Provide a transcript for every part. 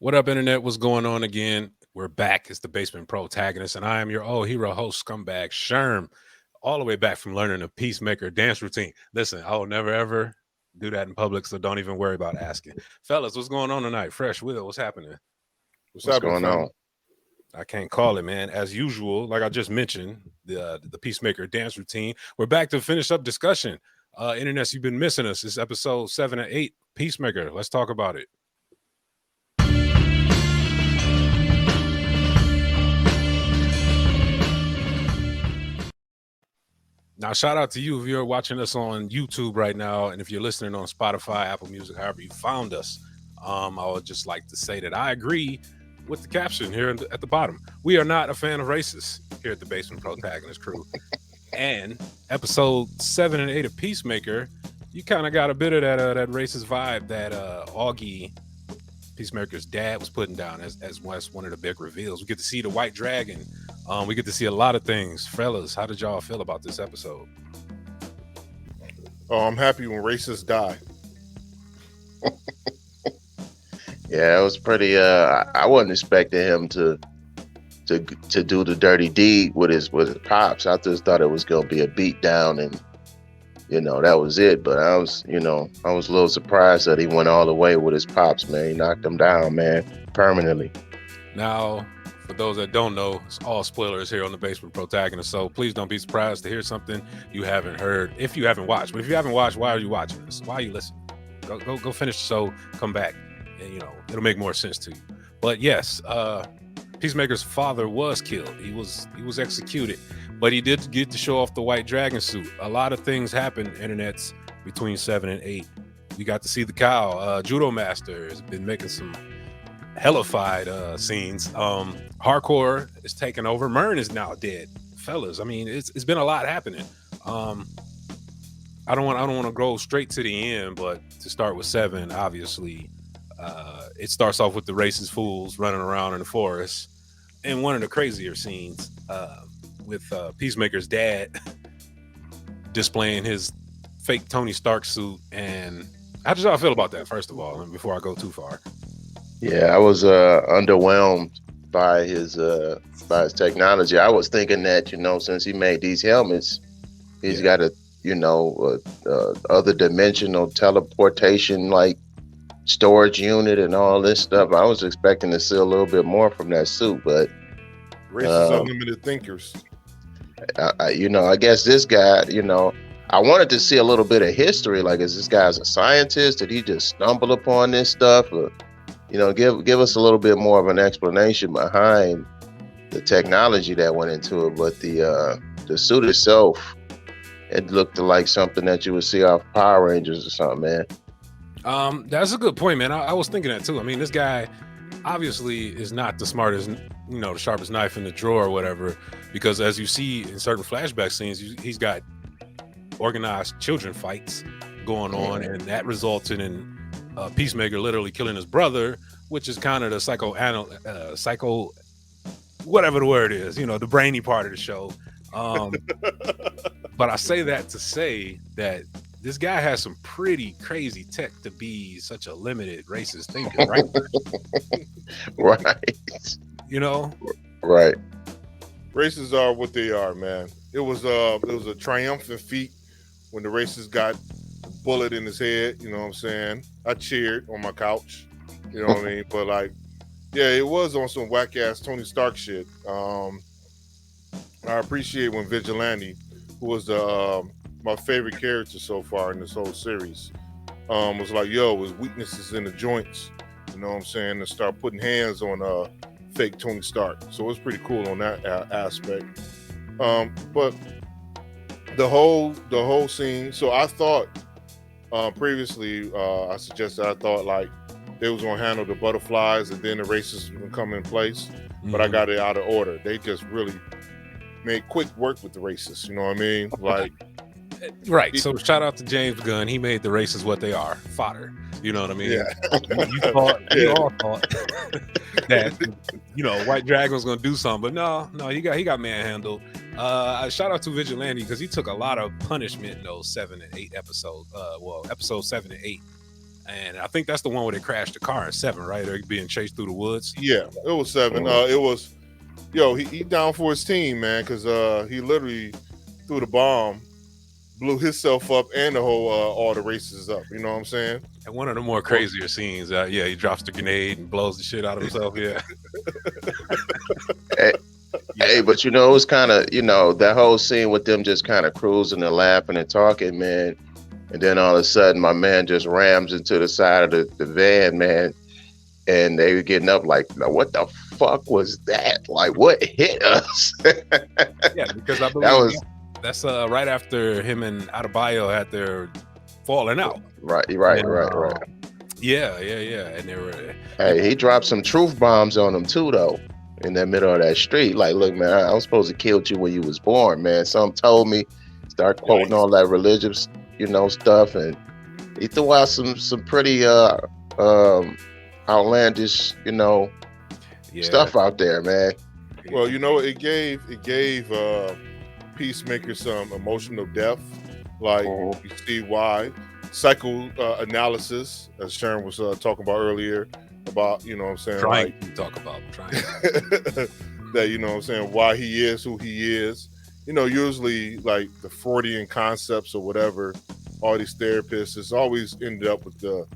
What up, Internet? What's going on again? We're back. It's the Basement Protagonist, and I am your old hero host, scumbag Sherm, all the way back from learning the Peacemaker dance routine. Listen, I will never ever do that in public, so don't even worry about asking. Fellas, what's going on tonight? Fresh Will, what's happening? What's What's happening, going fam? on? I can't call it, man. As usual, like I just mentioned, the Peacemaker dance routine. We're back to finish up discussion. Internets, you've been missing us. It's episode 7 and 8. Peacemaker. Let's talk about it. Now, shout out to you if you're watching us on YouTube right now, and if you're listening on Spotify, Apple Music, however you found us. I would just like to say that I agree with the caption here at the bottom. We are not a fan of racists here at the Basement Protagonist Crew. And episode 7 and 8 of Peacemaker, you kind of got a bit of that racist vibe that Augie, Peacemaker's dad, was putting down as one of the big reveals. We get to see the white dragon. We get to see a lot of things. Fellas, how did y'all feel about this episode? Oh, I'm happy when racists die. Yeah, it was pretty. I wasn't expecting him to do the dirty deed with his pops. I just thought it was gonna be a beat down, and that was it. But I was a little surprised that he went all the way with his pops. Man, he knocked him down, man, permanently. Now, for those that don't know, it's all spoilers here on the Basement Protagonist, so please don't be surprised to hear something you haven't heard if you haven't watched. But if you haven't watched, why are you watching this? Why are you listening? Go finish the show, come back, and it'll make more sense to you. But yes, Peacemaker's father was killed. He was executed, but he did get to show off the white dragon suit. A lot of things happened, internets, between 7 and 8. We got to see the cow. Judo Master has been making some hellified scenes. Hardcore is taking over. Mern is now dead. Fellas, I mean, it's been a lot happening. I don't want to go straight to the end, but to start with 7, obviously, it starts off with the racist fools running around in the forest, and one of the crazier scenes with Peacemaker's dad displaying his fake Tony Stark suit. And how did y'all feel about that, first of all, before I go too far? Yeah, I was underwhelmed by his technology. I was thinking that since he made these helmets, he's got a other dimensional teleportation like storage unit and all this stuff. I was expecting to see a little bit more from that suit, but Racist unlimited thinkers. I guess this guy, I wanted to see a little bit of history. Like, is this guy's a scientist? Did he just stumble upon this stuff? Or, give us a little bit more of an explanation behind the technology that went into it. But the suit itself, it looked like something that you would see off Power Rangers or something, man. That's a good point, man. I was thinking that too. I mean, this guy obviously is not the smartest, the sharpest knife in the drawer or whatever, because as you see in certain flashback scenes, he's got organized children fights going on, and that resulted in Peacemaker literally killing his brother, which is kind of the psycho, whatever the word is, the brainy part of the show. But I say that to say that this guy has some pretty crazy tech to be such a limited racist thinker, right? Right. Right. Racists are what they are, man. It was a triumphant feat when the racist got a bullet in his head. You know what I'm saying? I cheered on my couch. You know what I mean? But it was on some whack ass Tony Stark shit. I appreciate when Vigilante, who was my favorite character so far in this whole series, was like, yo, his weaknesses in the joints, you know what I'm saying, to start putting hands on fake Tony Stark. So it was pretty cool on that aspect. But the whole scene, so I thought previously, I suggested I thought like they was gonna handle the butterflies and then the races was gonna come in place, but I got it out of order. They just really made quick work with the racists, you know what I mean? Like, right. So shout out to James Gunn. He made the racists what they are, fodder. You know what I mean? Yeah. We all thought that White Dragon was gonna do something, but no, he got manhandled. Shout out to Vigilante because he took a lot of punishment in those 7 and 8 episodes. Episode 7 and 8. And I think that's the one where they crashed the car in 7, right? They're being chased through the woods. Yeah, it was 7. It was he down for his team, man, because he literally threw the bomb, blew himself up, and the whole all the races up. You know what I'm saying? And one of the more Well, crazier scenes, yeah, he drops the grenade and blows the shit out of himself. Yeah, Hey, yeah, hey, but it was kind of, that whole scene with them just kind of cruising and laughing and talking, man. And then all of a sudden, my man just rams into the side of the van, man. And they were getting up like, "Now, what the fuck was that? Like, what hit us?" yeah. Because I That believe was that's right after him and Adebayo had their falling out. right, And right, then, right, right. yeah, and they were. Hey, he dropped some truth bombs on them too, though, in the middle of that street. Like, look, man, I was supposed to kill you when you was born, man. Some told me, start quoting yikes. all that religious, stuff, and he threw out some pretty um outlandish, Yeah, stuff out there, man. Well, it gave Peacemaker some emotional depth. Like Mhm. you see why psycho analysis, as Sharon was talking about earlier, about what I'm saying, trying like to talk about trying. that what I'm saying, why he is who he is. Usually like the Freudian concepts or whatever, all these therapists, it's always ended up with the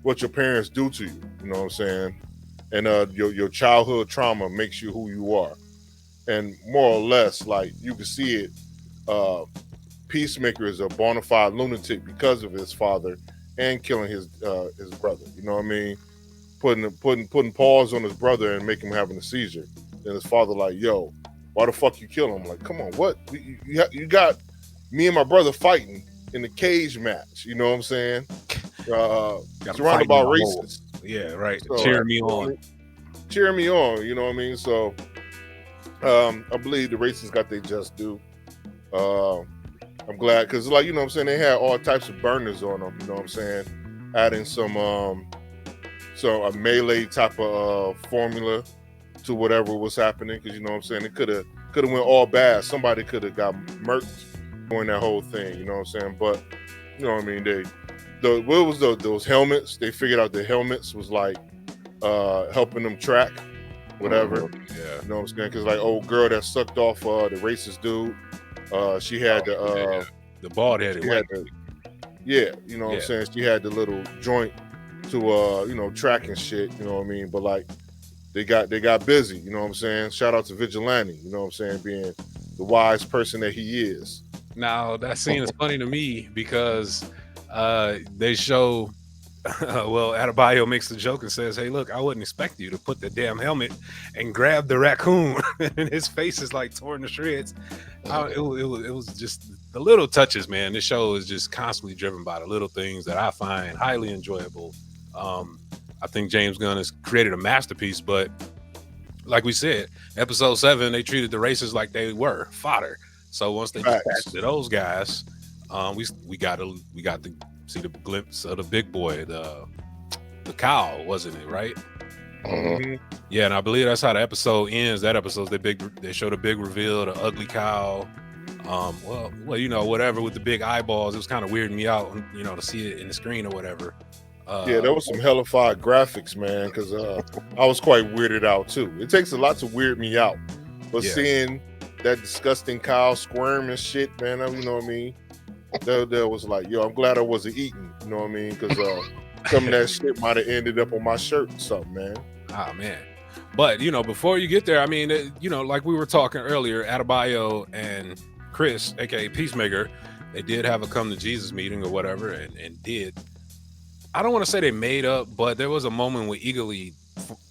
what your parents do to you. You know what I'm saying? And your childhood trauma makes you who you are. And more or less, like you can see it, uh, Peacemaker is a bona fide lunatic because of his father and killing his brother. You know what I mean? Putting paws on his brother and making him having a seizure. And his father like, yo, why the fuck you kill him? Like, come on, what? You got me and my brother fighting in the cage match. You know what I'm saying? Got him Surrounded fighting by in a hole. racists. Yeah, right. So, Cheering me on. cheering me on. You know what I mean? So I believe the racists got their just due. Uh, I'm glad because, like, what I'm saying, they had all types of burners on them. You know what I'm saying? Adding so a melee type of formula to whatever was happening because what I'm saying, it could have went all bad. Somebody could have got murked during that whole thing. You know what I'm saying? But you know what I mean? What was those helmets? They figured out the helmets was like helping them track whatever. Mhm. Yeah. You know what I'm saying? Because like old girl that sucked off the racist dude, she had The bald headed she white. had the you know what I'm Yeah. saying? She had the little joint to track and shit. You know what I mean? But like they got busy. You know what I'm saying? Shout out to Vigilante. You know what I'm saying? Being the wise person that he is. Now that scene is funny to me because they show well, Adebayo makes the joke and says, "Hey, look, I wouldn't expect you to put the damn helmet and grab the raccoon," and his face is like torn to shreds. It was just the little touches, man. This show is just constantly driven by the little things that I find highly enjoyable. I think James Gunn has created a masterpiece, but like we said, episode 7, they treated the racists like they were fodder. So once they Facts. dispatched to those guys, we got to see the glimpse of the big boy, the cow, wasn't it, right? Mhm. Mhm. Yeah, and I believe that's how the episode ends. That episode, they showed a big reveal, the ugly cow. Well, whatever with the big eyeballs. It was kind of weirding me out, to see it in the screen or whatever. Yeah, there was some hellified graphics, man, because I was quite weirded out too. It takes a lot to weird me out, but Yeah. seeing that disgusting cow squirm and shit, man, you know what I mean? There was like, yo, I'm glad I wasn't eating, you know what I mean? Because some of that shit might have ended up on my shirt or something, man. Ah, man. But before you get there, I mean, like we were talking earlier, Adebayo and Chris, aka Peacemaker, they did have a come to Jesus meeting or whatever, and did. I don't want to say they made up, but there was a moment where Eagerly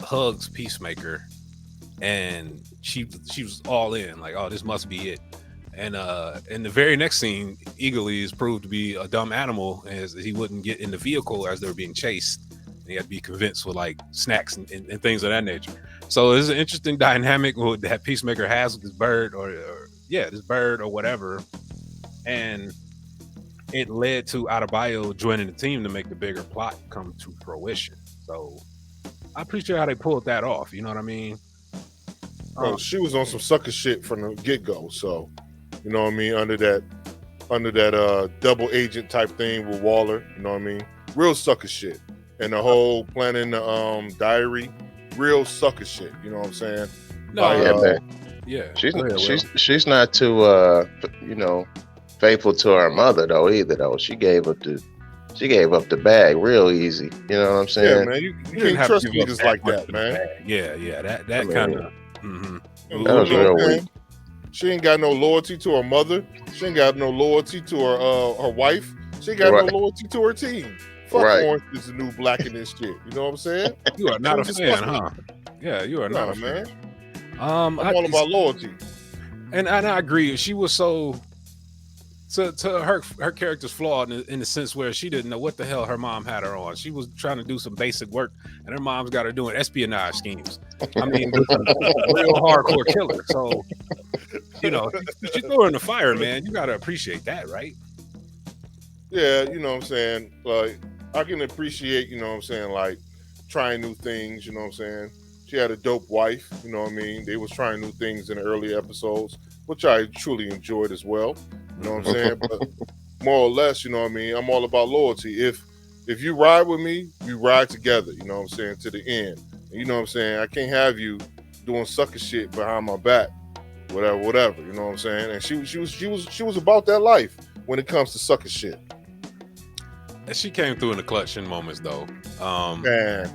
hugs Peacemaker, and she was all in, like, oh, this must be it. And in the very next scene, Eagerly is proved to be a dumb animal, as he wouldn't get in the vehicle as they were being chased. And he had to be convinced with like snacks and things of that nature. So it's an interesting dynamic that Peacemaker has with this bird, or this bird or whatever. And it led to Adebayo joining the team to make the bigger plot come to fruition. So I appreciate how they pulled that off. You know what I mean? Well, she was on some sucker shit from the get go, so you know what I mean. Under that double agent type thing with Waller, you know what I mean. real sucker shit. And the whole planning the diary, real sucker shit. You know what I'm saying? No, Like, Yeah, man. yeah. She's Go ahead, Will. she's not too you know, faithful to her mother though either though. She gave up the bag real easy. You know what I'm yeah, saying? man, you You didn't can't have to trust give up niggas that like much that, for the man. bag. Yeah. That I kind mean, of. Mm-hmm. You that was know what real I'm weak. saying? She ain't got no loyalty to her mother. She ain't got no loyalty to her wife. She ain't got no Right, loyalty to her team. Fuck right. Orange is the New Black in this shit. You know what I'm saying? You are She not a don't fan, disgust me. huh? Yeah, you are not No, a man. fan. I'm I all about loyalty. and I agree. She was so to her character's flawed in the sense where she didn't know what the hell her mom had her on. She was trying to do some basic work, and her mom's got her doing espionage schemes. I mean, with a real hardcore killer. So she threw her in the fire, man. You got to appreciate that, right? Yeah, you know what I'm saying? Like, I can appreciate, you know what I'm saying, like trying new things, you know what I'm saying? She had a dope wife, you know what I mean? They was trying new things in the early episodes, which I truly enjoyed as well. You know what I'm saying? But more or less, you know what I mean, I'm all about loyalty. If you ride with me, we ride together, you know what I'm saying, to the end. And you know what I'm saying? I can't have you doing sucker shit behind my back. Whatever, you know what I'm saying? And she was about that life when it comes to sucker shit. She came through in the clutch in moments, though. Man,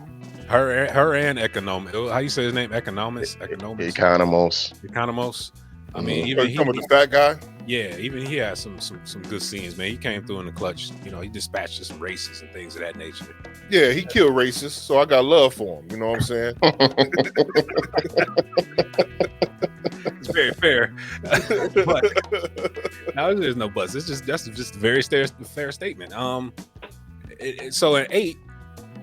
Her and Economic. How you say his name? Economics. Economos. Economos. I mean, Mhm. are even you talking about the fat guy? even he had some good scenes, man. He came through in the clutch. He dispatched some races and things of that nature. Yeah, he killed racists, so I got love for him. You know what I'm saying? It's very fair. But now there's no buts. That's just a very fair statement. So at 8.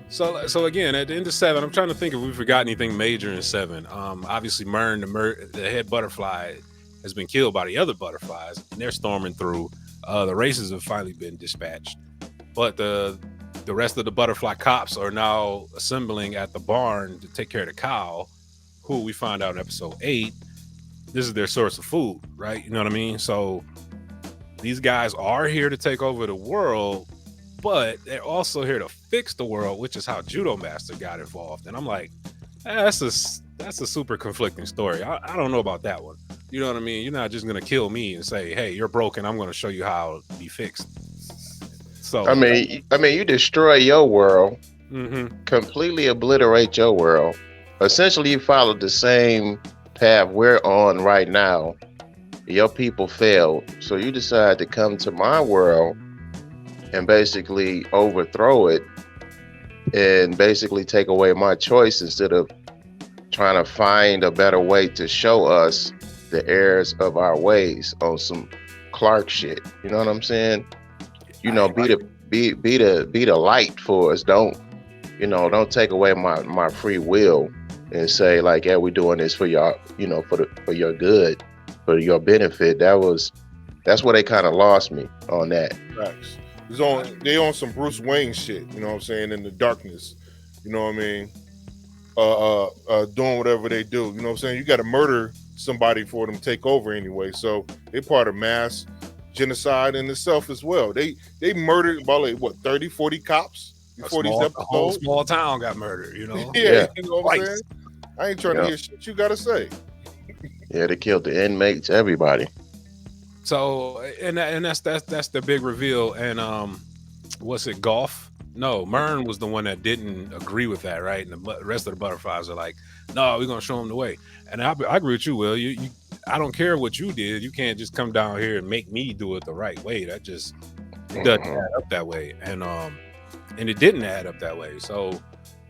So again, at the end of 7, I'm trying to think if we forgot anything major in 7. Obviously, Mern, the head butterfly, has been killed by the other butterflies, and they're storming through. The races have finally been dispatched, but the rest of the butterfly cops are now assembling at the barn to take care of the cow, who we find out in episode 8. This is their source of food, right? You know what I mean? So these guys are here to take over the world, but they're also here to fix the world, which is how Judo Master got involved. And I'm like, that's a super conflicting story. I don't know about that one. You know what I mean? You're not just gonna kill me and say, "Hey, you're broken. I'm gonna show you how to be fixed." So, I mean, you destroy your world, mm-hmm. completely obliterate your world. Essentially, you followed the same path we're on right now. Your people failed, so you decide to come to my world and basically overthrow it and basically take away my choice instead of trying to find a better way to show us the errors of our ways on some Clark shit. You know what I'm saying? Be the light for us. Don't take away my free will and say like, yeah, we're doing this for y'all, for your good, for your benefit. That's where they kind of lost me on that. Facts. They on some Bruce Wayne shit. You know what I'm saying? In the darkness. You know what I mean? Doing whatever they do. You know what I'm saying? You got to murder somebody for them to take over anyway. So they part of mass genocide in itself as well. They murdered about like what 30, 40 cops before these A whole episodes. small town got murdered. Yeah, you know what I'm Twice. saying? I ain't trying to hear shit you gotta say. Yeah, they killed the inmates, everybody. So and that's the big reveal. And what's it? Golf? No, Mern was the one that didn't agree with that, right? And the rest of the butterflies are like, "No, we're gonna show them the way." And I agree with you, Will. You I don't care what you did. You can't just come down here and make me do it the right way. That just doesn't add up that way. And it didn't add up that way. So,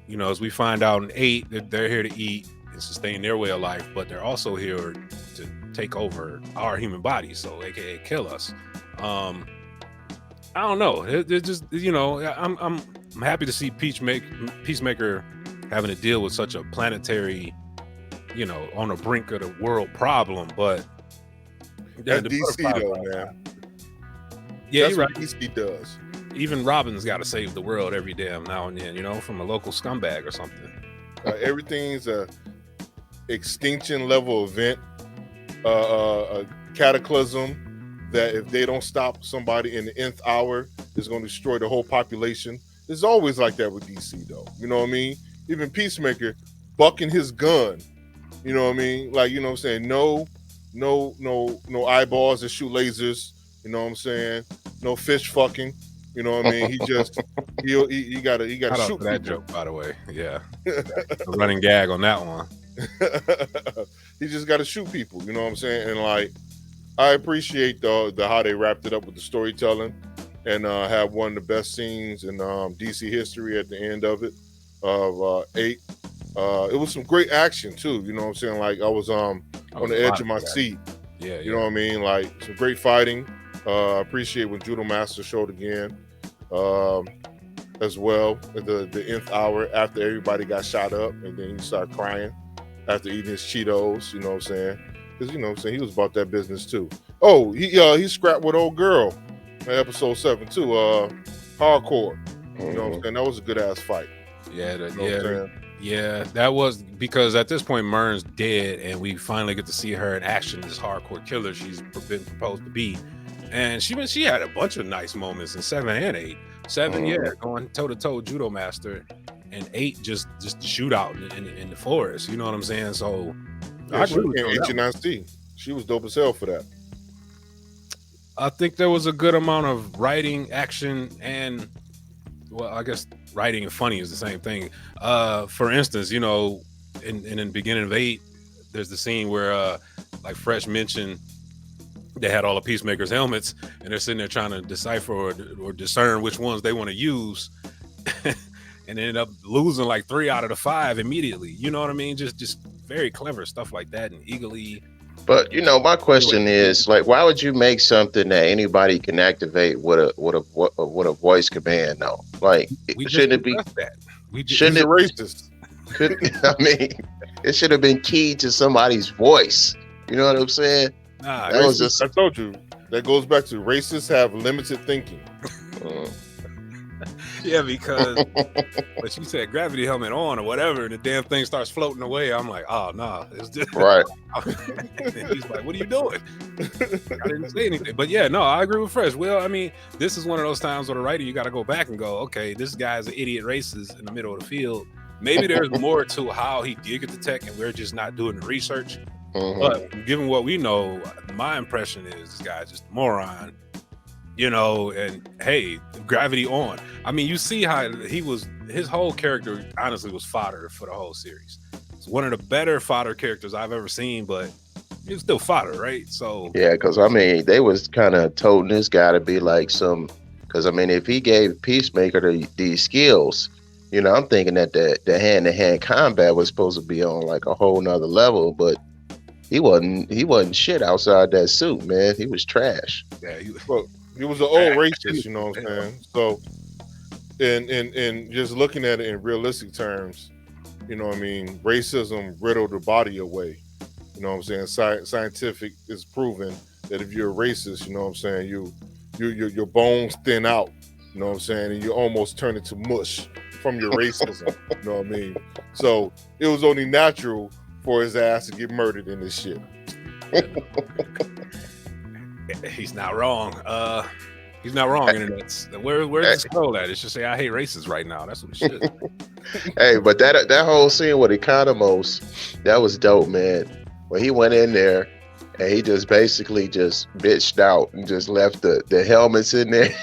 as we find out in 8, that they're here to eat and sustain their way of life, but they're also here to take over our human bodies, so aka kill us. I don't know. It just I'm happy to see Peacemaker having to deal with such a planetary, on the brink of the world problem. But that's DC though, man. Yeah, that's you're what right. DC does. Even Robin's got to save the world every damn now and then, from a local scumbag or something. Everything's a extinction level event, a cataclysm that if they don't stop somebody in the nth hour is going to destroy the whole population. It's always like that with DC though. You know what I mean? Even Peacemaker bucking his gun. You know what I mean? Like, you know what I'm saying? No eyeballs that shoot lasers. You know what I'm saying? No fish fucking. You know what I mean? He just he gotta Shout out shoot for that people. joke, by the way. Yeah, a running gag on that one. He just gotta shoot people. You know what I'm saying? And like, I appreciate the how they wrapped it up with the storytelling, and have one of the best scenes in DC history at the end of it, of 8. It was some great action too. You know what I'm saying? Like, I was on the edge of my seat. Yeah, You know what I mean? Like, some great fighting. I appreciate when Judo Master showed again, as well. At the nth hour after everybody got shot up, and then he started crying after eating his Cheetos. You know what I'm saying? Because, you know what I'm saying, he was about that business too. Oh, he scrapped with old girl in episode 7 too. Hardcore. You know what I'm saying? That was a good ass fight. Yeah, You know what I'm saying? yeah. That was because at this point Mern's dead, and we finally get to see her in action. This hardcore killer she's been proposed to be, and she had a bunch of nice moments in 7 and 8. 7, yeah, going toe to toe Judo Master, and 8 just the shootout in the forest. You know what I'm saying? So Yeah, I she agree with became you on that. HNIC. She was dope as hell for that. I think there was a good amount of writing, action, and, well, I guess writing and funny is the same thing. For instance, you know, in the beginning of 8, there's the scene where like Fresh mentioned, they had all the Peacemaker's helmets, and they're sitting there trying to decipher or discern which ones they want to use, and ended up losing like 3 out of the 5 immediately. You know what I mean? Just very clever stuff like that, and eagerly. But you know, my question is, like, why would you make something that anybody can activate with a voice command? Though, like, We shouldn't it be? discussed that. Shouldn't He's a it? racist. I mean, it should have been keyed to somebody's voice. You know what I'm saying? Nah, That was Racists, just. I told you, that goes back to racists have limited thinking. yeah, because but you said gravity helmet on or whatever, and the damn thing starts floating away. I'm like, oh no, it's just Right. and he's like, what are you doing? I didn't say anything. But yeah, no, I agree with Fresh. Well, I mean, this is one of those times with a writer, you got to go back and go, okay, this guy's an idiot racist in the middle of the field. Maybe there's more to how he did get the tech, and we're just not doing the research. But given what we know, my impression is this guy's just a moron, you know. And hey, gravity on. I mean, you see how his whole character honestly was fodder for the whole series. It's one of the better fodder characters I've ever seen, but it's still fodder, right? So Yeah, because I mean, they was kind of told this guy to be like some. Because I mean, if he gave Peacemaker these skills, you know, I'm thinking that the hand-to-hand combat was supposed to be on like a whole nother level, but he wasn't shit outside that suit, man. He was trash. yeah, Look, he was an old racist, you know what I'm saying? So, in just looking at it in realistic terms, you know what I mean, racism riddled the body away. You know what I'm saying? Scientific is proven that if you're a racist, you know what I'm saying, your bones thin out, you know what I'm saying, and you almost turn into mush from your racism. You know what I mean? So it was only natural for his ass to get murdered in this shit. he's not wrong. He's not wrong, internets. Where's the scroll at? It should say I hate racists right now. That's what it should. Hey, but that whole scene with Economos, that was dope, man. When he went in there and he just basically just bitched out and just left the helmets in there.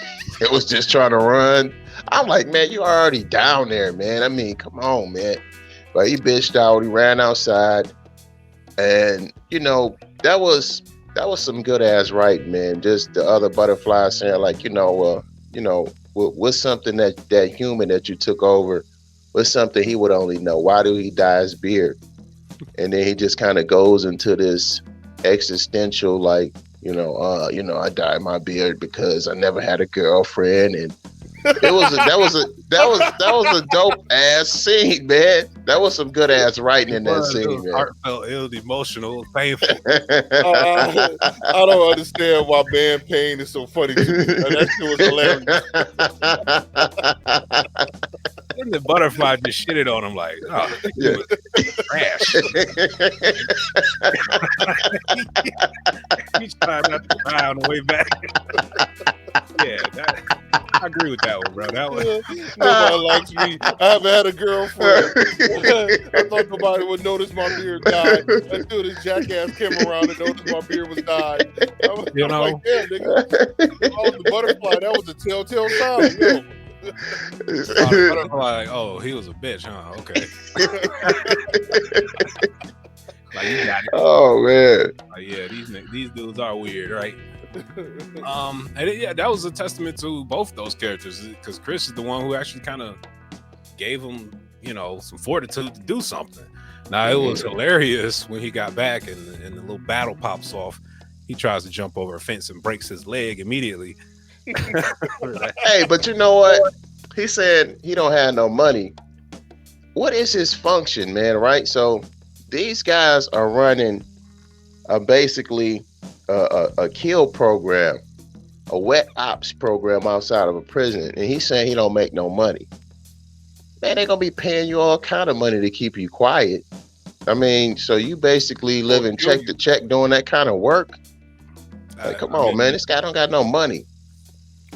It was just trying to run. I'm like, man, you already down there, man. I mean, come on, man. But he bitched out. He ran outside, and you know that was some good ass writing, man. Just the other butterflies saying like, what's something that human that you took over, what's something he would only know. Why do he dye his beard? And then he just kind of goes into this existential like, I dyed my beard because I never had a girlfriend, and that was a dope ass scene, man. That was some good ass writing in that scene, man. Heartfelt, it was emotional, painful. I don't understand why band pain is so funny to me. That shit was hilarious. Then the butterfly just shitted on him like, oh, Yeah. you was trash. He's trying not to cry on the way back. Yeah, I agree with that one, bro. That one. Nobody likes me. I haven't had a girlfriend. I thought nobody would notice my beard died until this jackass came around and noticed my beard was dyed. I'm like, yeah, nigga. I was the butterfly. That was a telltale sign. Yo. Like, oh, he was a bitch, huh? Okay. Like, you got it. Oh man. Like, yeah, these dudes are weird, right? And that was a testament to both those characters, because Chris is the one who actually kind of gave him, some fortitude to do something. Now it was hilarious when he got back and the little battle pops off. He tries to jump over a fence and breaks his leg immediately. Hey, but you know what? He said he don't have no money. What is his function, man? Right? So these guys are running basically a kill program, a wet ops program outside of a prison, and he's saying he don't make no money. Man, they're gonna be paying you all kind of money to keep you quiet. I mean, so you basically living check to check doing that kind of work? Like, come on, man, this guy don't got no money.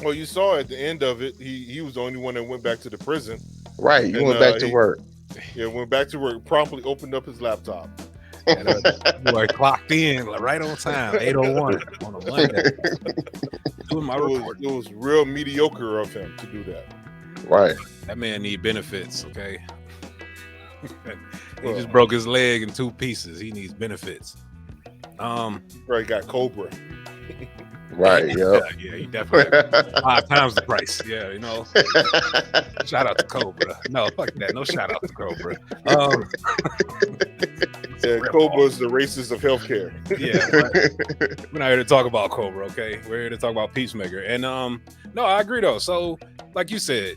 Well, you saw at the end of it, he was the only one that went back to the prison. Right, you went back to work. Yeah, went back to work, promptly opened up his laptop. And boy clocked in right on time, 8:01 on a Monday. Doing my report. It was real mediocre of him to do that. Right. That man need benefits, okay? He just broke his leg in 2 pieces. He needs benefits. Right, got Cobra. Right, yeah, he definitely 5 times the price. Yeah, Shout out to Cobra. No, fuck that. No shout out to Cobra. Cobra is the racist of healthcare. Yeah, right. We're not here to talk about Cobra, okay? We're here to talk about Peacemaker. And no, I agree though. So, like you said,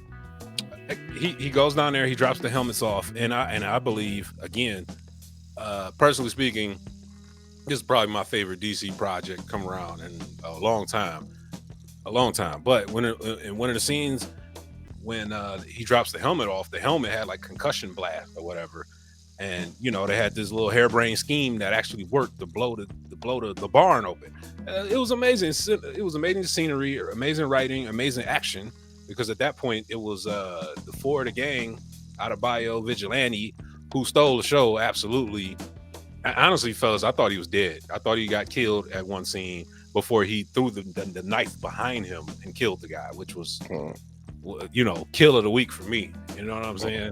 he goes down there, he drops the helmets off, and I believe, again, personally speaking, this is probably my favorite DC project come around in a long time. But in one of the scenes when he drops the helmet off, the helmet had like concussion blast or whatever, and they had this little harebrained scheme that actually worked to blow the barn open. It was amazing. It was amazing scenery, amazing writing, amazing action. Because at that point it was the 4 of the gang out of Bio Vigilante who stole the show. Absolutely. Honestly, fellas, I thought he was dead. I thought he got killed at one scene before he threw the knife behind him and killed the guy, which was, kill of the week for me. You know what I'm saying?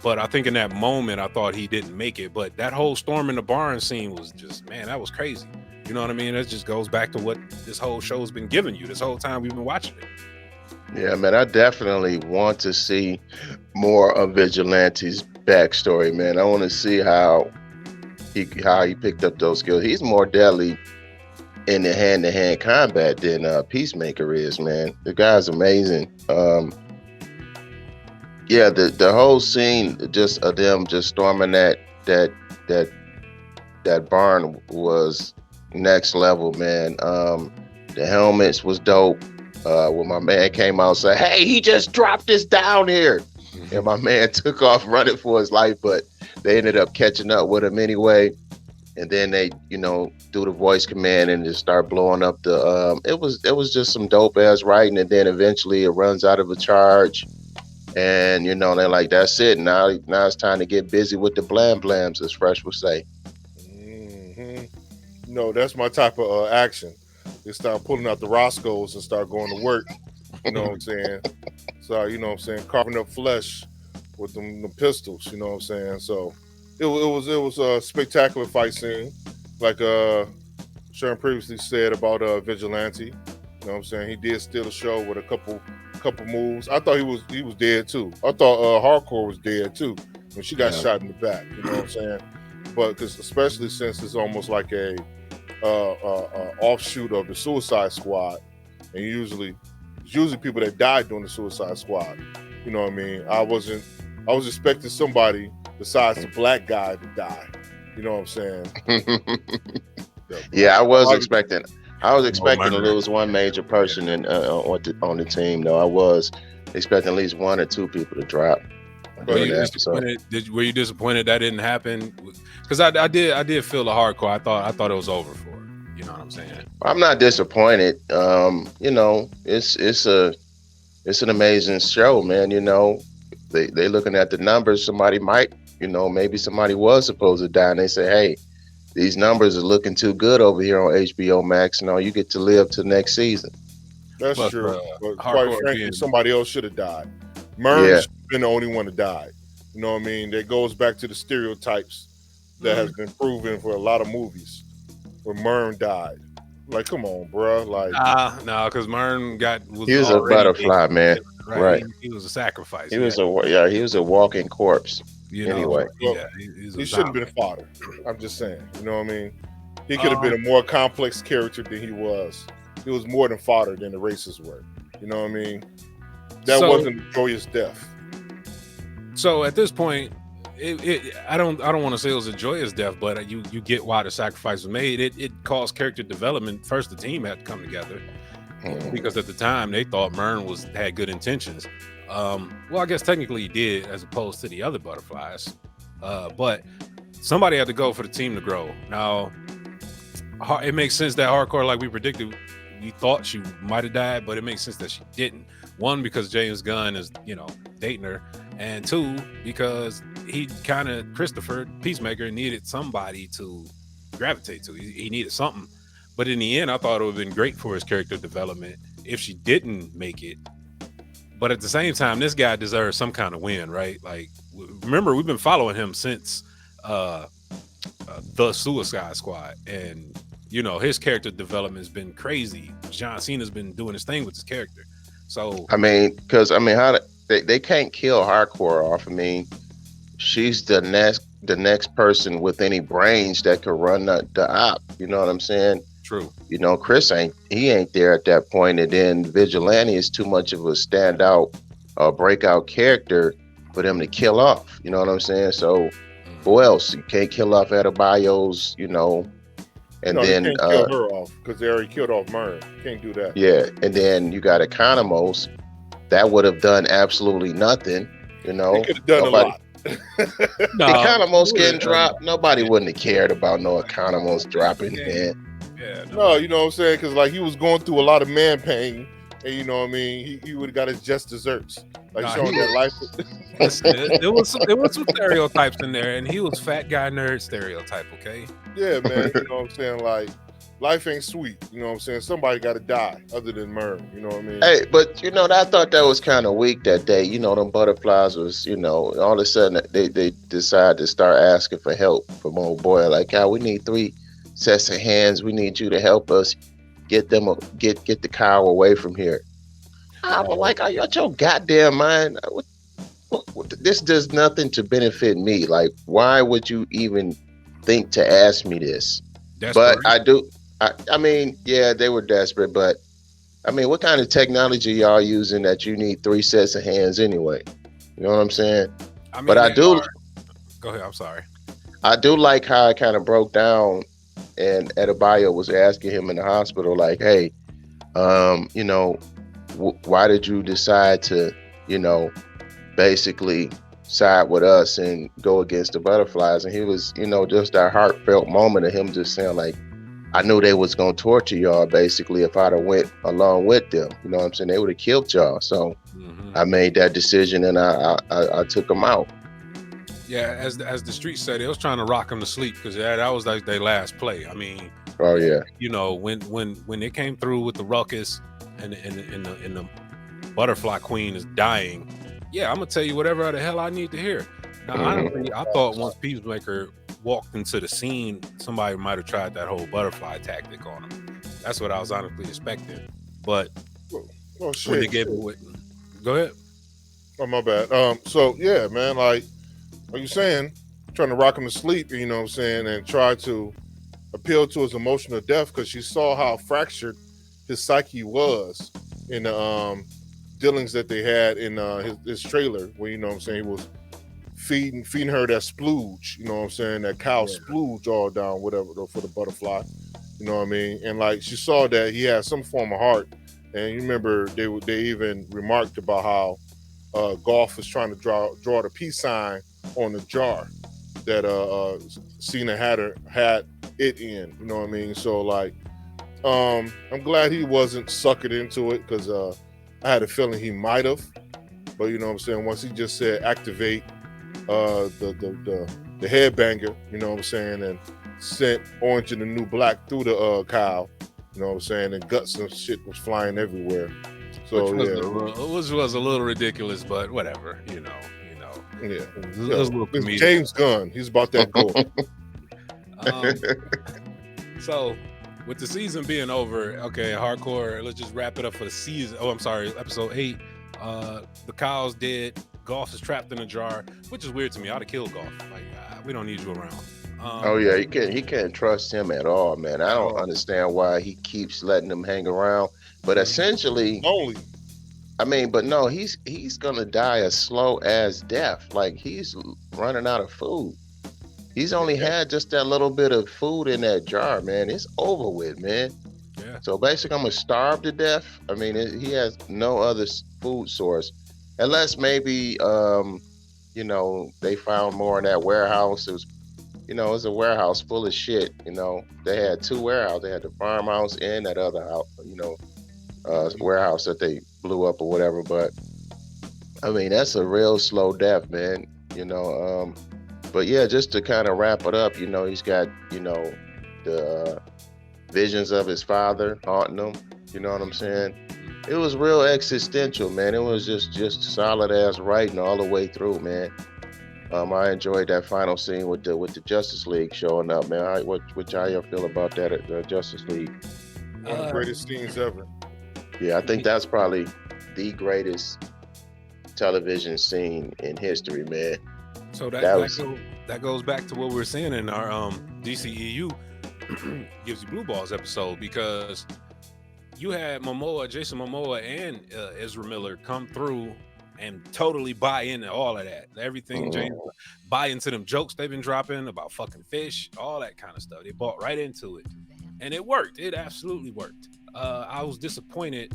But I think in that moment, I thought he didn't make it. But that whole storm in the barn scene was just, man, that was crazy. You know what I mean? It just goes back to what this whole show's been giving you this whole time we've been watching it. Yeah, man, I definitely want to see more of Vigilante's backstory, man. I want to see how he picked up those skills. He's more deadly in the hand-to-hand combat than Peacemaker is, man. The guy's amazing. Yeah, the whole scene just of them just storming that barn was next level, man. The helmets was dope. When my man came out and said, "Hey, he just dropped this down here," and my man took off running for his life, but they ended up catching up with him anyway. And then they, do the voice command and just start blowing up the. It was just some dope ass writing, and then eventually it runs out of a charge, and they're like, "That's it. Now it's time to get busy with the blam blams," as Fresh would say. Mm-hmm. No, that's my type of action. They start pulling out the Roscoes and start going to work. You know what I'm saying? So, carving up flesh with them pistols. You know what I'm saying? So it was a spectacular fight scene, like Sharon previously said about Vigilante. You know what I'm saying? He did steal the show with a couple moves. I thought he was dead too. I thought Hardcore was dead too when she got shot in the back. You know what I'm saying? But because especially since it's almost like a offshoot of the Suicide Squad, and usually people that died during the Suicide Squad. You know what I mean? I was expecting somebody besides the black guy to die. You know what I'm saying? Yeah, I was expecting to lose one major person on the team. though. I was. expecting at least one or two people to drop Were But during you the episode. disappointed? Were you disappointed that didn't happen? Because I did feel the hardcore. I thought it was over for her. You know what I'm saying? I'm not disappointed. It's an amazing show, man. They looking at the numbers. Somebody might, maybe somebody was supposed to die, and they say, hey, these numbers are looking too good over here on HBO Max. No, you get to live to next season. that's Plus, true. But quite hardcore frankly, being somebody else should have died. Mern Yeah, should have been the only one to die. You know what I mean? That goes back to the stereotypes that has been proven for a lot of movies where Mern died. Like, come on, bruh. Like, no, because Mern was he was a already big, butterfly, man. right? Right. He was a sacrifice. He was he was a walking corpse. You know, Anyway, well, yeah, he's he a shouldn't zombie. have been fodder. I'm just saying. You know what I mean? He could have been a more complex character than he was. He was more than fodder than the racists were. You know what I mean? That So- wasn't a joyous death. So at this point, I don't want to say it was a joyous death, but you get why the sacrifice was made. It caused character development. First, the team had to come together because at the time they thought Mern had good intentions. Well, I guess technically he did, as opposed to the other butterflies. But somebody had to go for the team to grow. Now, it makes sense that hardcore, like we predicted, we thought she might have died, but it makes sense that she didn't. One, because James Gunn is, dating her, and two, because he kind of Christopher Peacemaker needed somebody to gravitate to. He needed something. But in the end, I thought it would have been great for his character development if she didn't make it. But at the same time, this guy deserves some kind of win, right? Like, remember, we've been following him since the Suicide Squad, and his character development has been crazy. John Cena's been doing his thing with his character. So how they can't kill hardcore off. I mean, she's the next person with any brains that could run the op. You know what I'm saying? true. Chris ain't there at that point, and then Vigilante is too much of a standout, breakout character for them to kill off. You know what I'm saying? So who else? You can't kill off Adebayo's, and No, then you can't kill her off because they already killed off Mern. Can't do that. yeah, and then you got Economos that would have done absolutely nothing. They could have done a lot. No, Economos getting dropped. Nobody wouldn't have cared about no Economos dropping. Yeah. Man. Yeah, No, you know what I'm saying? Because like he was going through a lot of man pain, and you know what I mean. He would have got his just desserts, like Nah, showing he that life. Listen, there was some stereotypes in there, and he was fat guy nerd stereotype. Okay. Yeah, man. You know what I'm saying? Like life ain't sweet. You know what I'm saying? Somebody got to die other than Mern. You know what I mean? Hey, but I thought that was kind of weak that day. Them butterflies was, all of a sudden they decide to start asking for help from old boy. Like, we need 3 sets of hands. We need you to help us get the cow away from here. I was like, are you out your goddamn mind? This does nothing to benefit me. Like, why would you even think to ask me this? But I do. I mean, yeah, they were desperate, but I mean, what kind of technology y'all using that you need 3 sets of hands anyway? You know what I'm saying? I mean, But I do. Go ahead. I'm sorry. I do like how it kind of broke down, and Adebayo was asking him in the hospital, like, "Hey, why did you decide to, basically side with us and go against the butterflies?" And he was, just that heartfelt moment of him just saying, like, I knew they was gonna torture y'all basically if I'd have went along with them. You know what I'm saying? They would have killed y'all. So I made that decision and I took them out. Yeah, as the street said, it was trying to rock them to sleep because that was like their last play. I mean, Oh yeah. When they came through with the ruckus and the butterfly queen is dying, yeah, I'm gonna tell you whatever the hell I need to hear. Now, honestly, I thought once Peacemaker walked into the scene, somebody might have tried that whole butterfly tactic on him. That's what I was honestly expecting. But Oh shit! when they gave it with, go ahead. Oh my bad. So yeah, man. Like you saying, trying to rock him to sleep. You know what I'm saying, and try to appeal to his emotional depth because she saw how fractured his psyche was in the dealings that they had in his trailer, where you know what I'm saying he was feeding her that splooge, you know what I'm saying, that cow splooge all down, whatever, for the butterfly, you know what I mean, and like she saw that he had some form of heart And you remember they even remarked about how Golf was trying to draw the peace sign on the jar that Cena had it in. You know what I mean? So like, I'm glad he wasn't suckered into it because I had a feeling he might have. But you know what I'm saying? Once he just said activate the headbanger, you know what I'm saying, and sent Orange and the New Black through the cow, you know what I'm saying, and guts and shit was flying everywhere. which So was yeah, a little ridiculous, but whatever, yeah. it was a Yo, little it's comedic. James Gunn. He's about that gore. Um, so with the season being over, okay, hardcore. Let's just wrap it up for the season. Oh, I'm sorry, episode 8. The cow's dead. Golf is trapped in a jar, which is weird to me. I'd have killed Golf. Like, we don't need you around. Oh yeah, he can't trust him at all, man. I At don't all. understand why he keeps letting him hang around. But essentially, Lonely. I mean, but no, he's gonna die a slow ass death. Like he's running out of food. He's only Yeah. had just that little bit of food in that jar, man. It's over with, man. Yeah. So basically, I'm gonna starve to death. I mean, he has no other food source, unless maybe they found more in that warehouse. It was a warehouse full of shit. They had two warehouses. They had the farmhouse and that other house, warehouse that they blew up or whatever. But I mean, that's a real slow death, man. You know, but yeah, just to kind of wrap it up, he's got, the visions of his father haunting him. You know what I'm saying? It was real existential, man. It was just solid ass writing all the way through, man. I enjoyed that final scene with the Justice League showing up, man. How y'all feel about that at the Justice League? One of the greatest scenes ever. Yeah, I think that's probably the greatest television scene in history, man. So that goes back to what we were saying in our DCEU gives you blue balls episode, because you had Jason Momoa and Ezra Miller come through and totally buy into all of that. Everything, James, buy into them jokes they've been dropping about fucking fish, all that kind of stuff. They bought right into it, and it worked. It absolutely worked. I was disappointed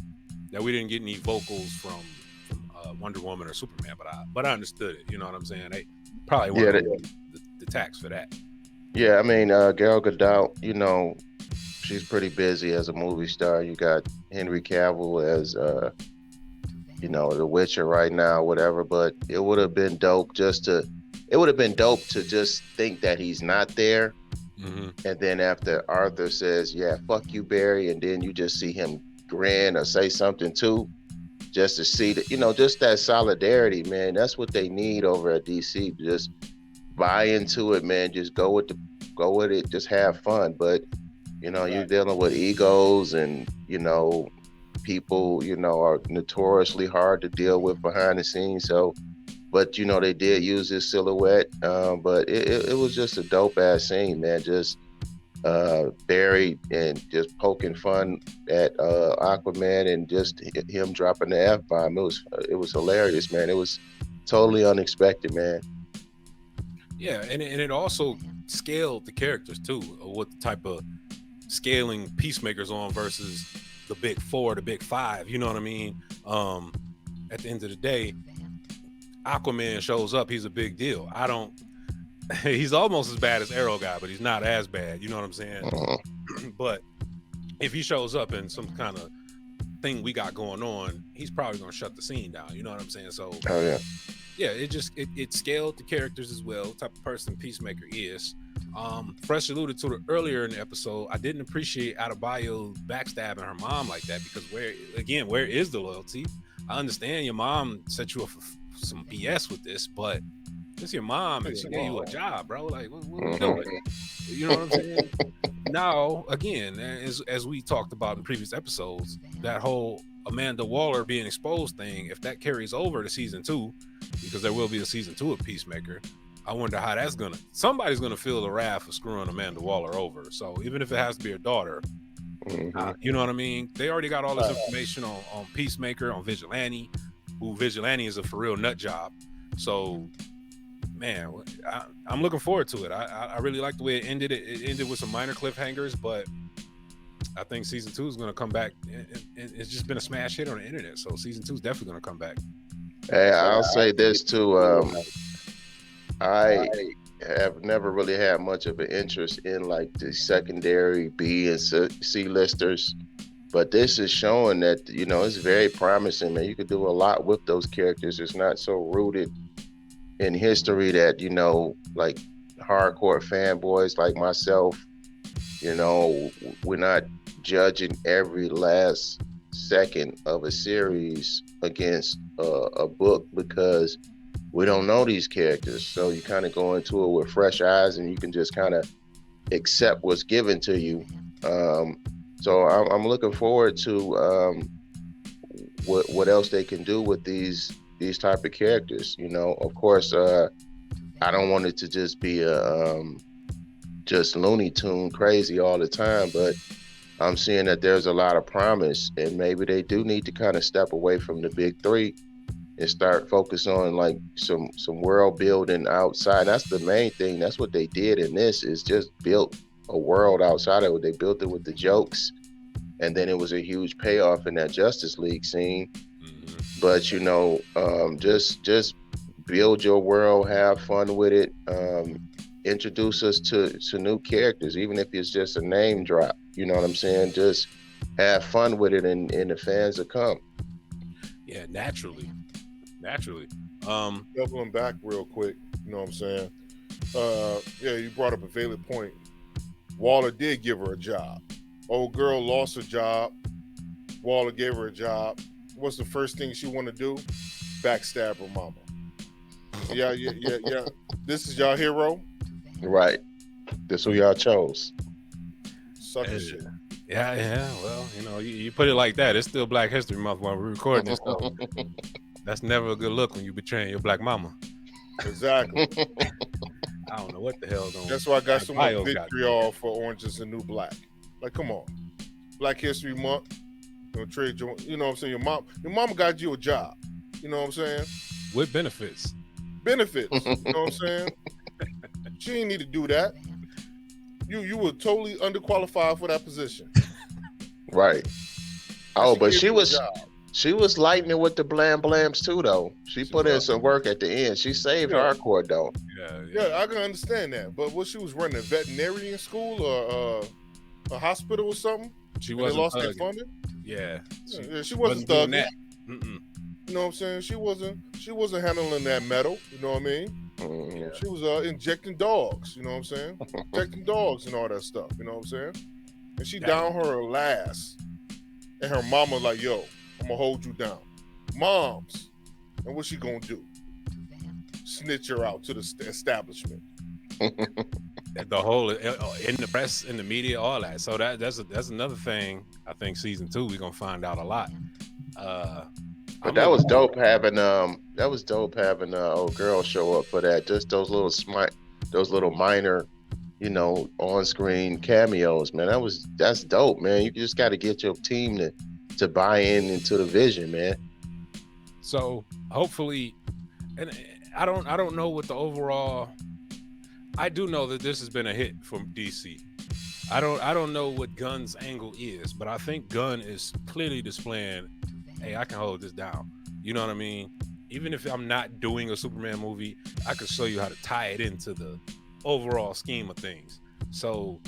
that we didn't get any vocals from Wonder Woman or Superman, but I understood it. You know what I'm saying? They probably weren't the tax for that. Yeah, I mean, Gal Gadot, she's pretty busy as a movie star. You got Henry Cavill as The Witcher right now, whatever. But it would have been dope to just think that he's not there. Mm-hmm. And then after Arthur says, "Yeah, fuck you, Barry," and then you just see him grin or say something too, just to see that, just that solidarity, man. That's what they need over at DC. Just buy into it, man. Just go with it. Just have fun. But you're dealing with egos, and people, are notoriously hard to deal with behind the scenes. So, but they did use his silhouette. But it was just a dope ass scene, man. Just Barry and just poking fun at Aquaman, and just him dropping the F-bomb. It was hilarious, man. It was totally unexpected, man. Yeah, and it also scaled the characters too. What type of scaling Peacemaker's on versus the big 4, the big 5. You know what I mean? At the end of the day, Aquaman shows up. He's a big deal. He's almost as bad as Arrow Guy, but he's not as bad. You know what I'm saying? But if he shows up in some kind of thing we got going on, he's probably going to shut the scene down. You know what I'm saying? So, yeah, it scaled the characters as well, the type of person Peacemaker is. Fresh alluded to it earlier in the episode. I didn't appreciate Adebayo backstabbing her mom like that, because where is the loyalty? I understand your mom set you up for some BS with this, but it's your mom and she gave you a job, bro. Like, what are we doing? You know what I'm saying? Now, again, as we talked about in previous episodes, that whole Amanda Waller being exposed thing, if that carries over to season 2, because there will be a season 2 of Peacemaker, I wonder how somebody's gonna feel the wrath of screwing Amanda Waller over. So even if it has to be her daughter, you know what I mean? They already got all this information on Peacemaker, on Vigilante, who Vigilante is a for real nut job. So, man, I'm looking forward to it. I really like the way it ended. It ended with some minor cliffhangers, but I think season 2 is going to come back, and it's just been a smash hit on the internet. So season 2 is definitely going to come back. Hey, I'll say this too. I have never really had much of an interest in like the secondary B and C listers, but this is showing that it's very promising, man. You could do a lot with those characters. It's not so rooted in history that like hardcore fanboys like myself. We're not judging every last second of a series against a book because we don't know these characters. So you kind of go into it with fresh eyes, and you can just kind of accept what's given to you. So I'm looking forward to what else they can do with these type of characters. Of course, I don't want it to just be a just Looney Tune crazy all the time, but I'm seeing that there's a lot of promise, and maybe they do need to kind of step away from the big three and start focus on like some world building outside. That's the main thing. That's what they did in this, is just built a world outside of it. They built it with the jokes, and then it was a huge payoff in that Justice League scene. But just build your world, have fun with it, introduce us to new characters, even if it's just a name drop. You know what I'm saying? Just have fun with it, and the fans will come. Yeah, naturally. Doubling back real quick, you know what I'm saying? Yeah, you brought up a valid point. Waller did give her a job. Old girl lost her job. Waller gave her a job. What's the first thing she want to do? Backstab her mama. Yeah. This is y'all hero? Right. This who y'all chose. Sucker shit. Yeah. Well, you put it like that. It's still Black History Month while we're recording this. So that's never a good look when you're betraying your black mama. Exactly. I don't know what the hell going on. That's why I got so much vitriol for Orange is the New Black. Like, come on. Black History Month. Trade your, you know what I'm saying? Your mama got you a job. You know what I'm saying? With benefits. You know what I'm saying? She didn't need to do that. You were totally underqualified for that position. Right. But she was lighting it with the blam blams too, though. She put in some work at the end. She saved hardcore, though. Yeah, I can understand that. But what she was running, a veterinarian school or a hospital or something? She wasn't. They lost their funding. Yeah, she wasn't thugging. You know what I'm saying? She wasn't handling that metal. You know what I mean? Yeah. She was injecting dogs. You know what I'm saying? Injecting dogs and all that stuff. You know what I'm saying? And she down her last, and her mama like, "Yo, I'm gonna hold you down." Moms, and what she gonna do? Snitch her out to the establishment. The whole in the press, in the media, all that. So that's another thing. I think season 2 we're gonna find out a lot. But that was dope having old girl show up for that. Just those little minor, on-screen cameos, man. That's dope, man. You just got to get your team to buy into the vision, man. So hopefully, and I don't know what the overall. I do know that this has been a hit from DC. I don't know what Gunn's angle is, but I think Gunn is clearly displaying, hey, I can hold this down. You know what I mean? Even if I'm not doing a Superman movie, I can show you how to tie it into the overall scheme of things. So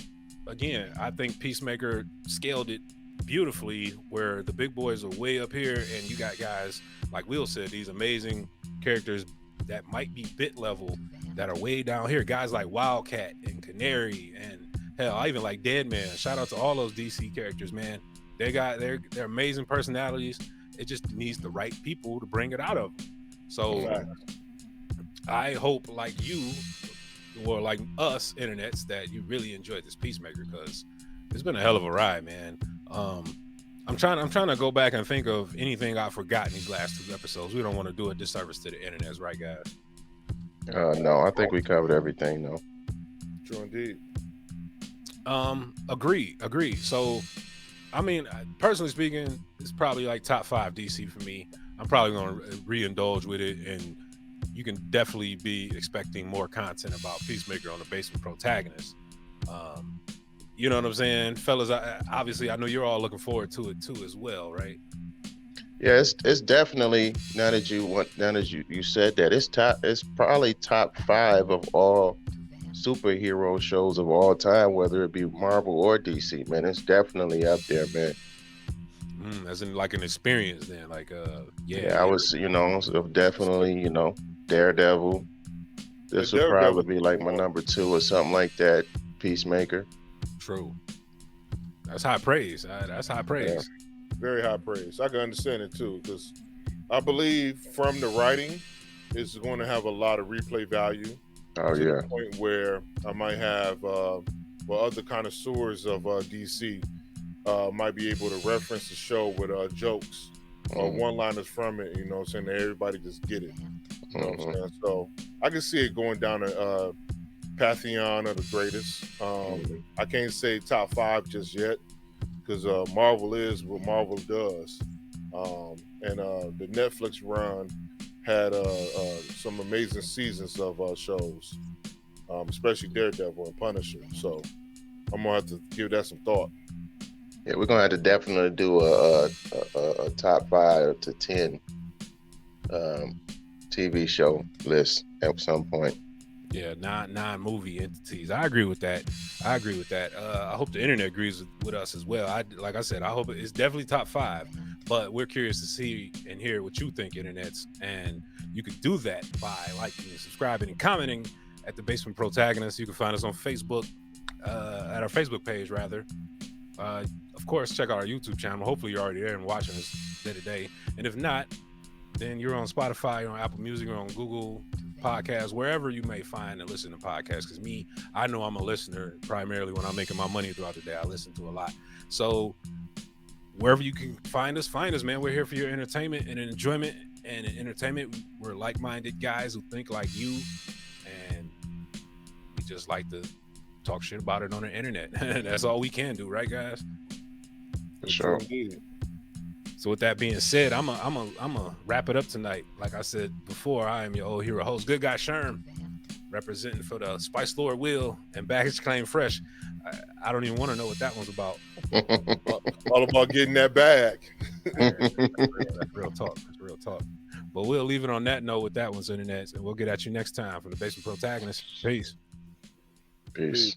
again, I think Peacemaker scaled it beautifully, where the big boys are way up here, and you got guys like Will said, these amazing characters that might be bit level that are way down here. Guys like Wildcat and Canary, and hell, I even like Deadman. Shout out to all those DC characters, man. They're amazing personalities. It just needs the right people to bring it out of them. So I hope, like you or like us internets, that you really enjoyed this Peacemaker, because it's been a hell of a ride, man. I'm trying to go back and think of anything I've forgotten these last 2 episodes. We don't want to do a disservice to the internet, right, guys? No, I think we covered everything, though. True indeed. Agree. So, I mean, personally speaking, it's probably like top 5 DC for me. I'm probably going to re-indulge with it, and you can definitely be expecting more content about Peacemaker on the Basement Protagonist. You know what I'm saying, fellas? Obviously, I know you're all looking forward to it too, as well, right? Yeah, it's definitely now that you said that it's probably top five of all superhero shows of all time, whether it be Marvel or DC. Man, it's definitely up there, man. As in like an experience, then, like, yeah, Yeah, I yeah. was, so definitely, Daredevil. The This would probably Daredevil, be like my number two or something like that. Peacemaker. True. That's high praise. That's high Yeah. praise. very high praise. I can understand it too because I believe from the writing, it's going to have a lot of replay value Oh to the yeah. point where I might have, well, other connoisseurs of DC might be able to reference the show with jokes or Mm-hmm. one-liners from it. You know, what I'm saying that everybody just get it. You know what I'm Mm-hmm. saying? So I can see it going down a pantheon of the greatest. Mm-hmm. I can't say top five just yet because Marvel is what Marvel does, and the Netflix run had some amazing seasons of shows, especially Daredevil and Punisher. So I'm gonna have to give that some thought. Yeah, we're gonna have to definitely do a top 5 to 10 um, TV show list at some point. Yeah, non movie entities. I agree with that. I agree with that. I hope the internet agrees with us as well. Like I said, I hope it's definitely top five. But we're curious to see and hear what you think, internets, and you can do that by liking, subscribing, and commenting at the Basement Protagonist. You can find us on Facebook, at our Facebook page rather. Of course, check out our YouTube channel. Hopefully, you're already there and watching us day to day. And if not, then you're on Spotify, you're on Apple Music, you're on Google Podcasts, wherever you may find and listen to podcasts. Because me, I know I'm a listener primarily when I'm making my money throughout the day. I listen to a lot. So wherever you can find us, man. We're here for your entertainment and enjoyment. And in entertainment, we're like-minded guys who think like you, and we just like to talk shit about it on the internet. That's all we can do, right, guys? For sure. Indeed. So with that being said, I'm a wrap it up tonight. Like I said before, I am your old hero host, Good Guy Sherm, representing for the Spice Lord Will and Baggage Claim Fresh. I don't even want to know what that one's about. All about getting that bag. That's real talk. That's real talk. But we'll leave it on that note with that one's internet, and we'll get at you next time from the Basement Protagonist. Peace. Peace. Peace.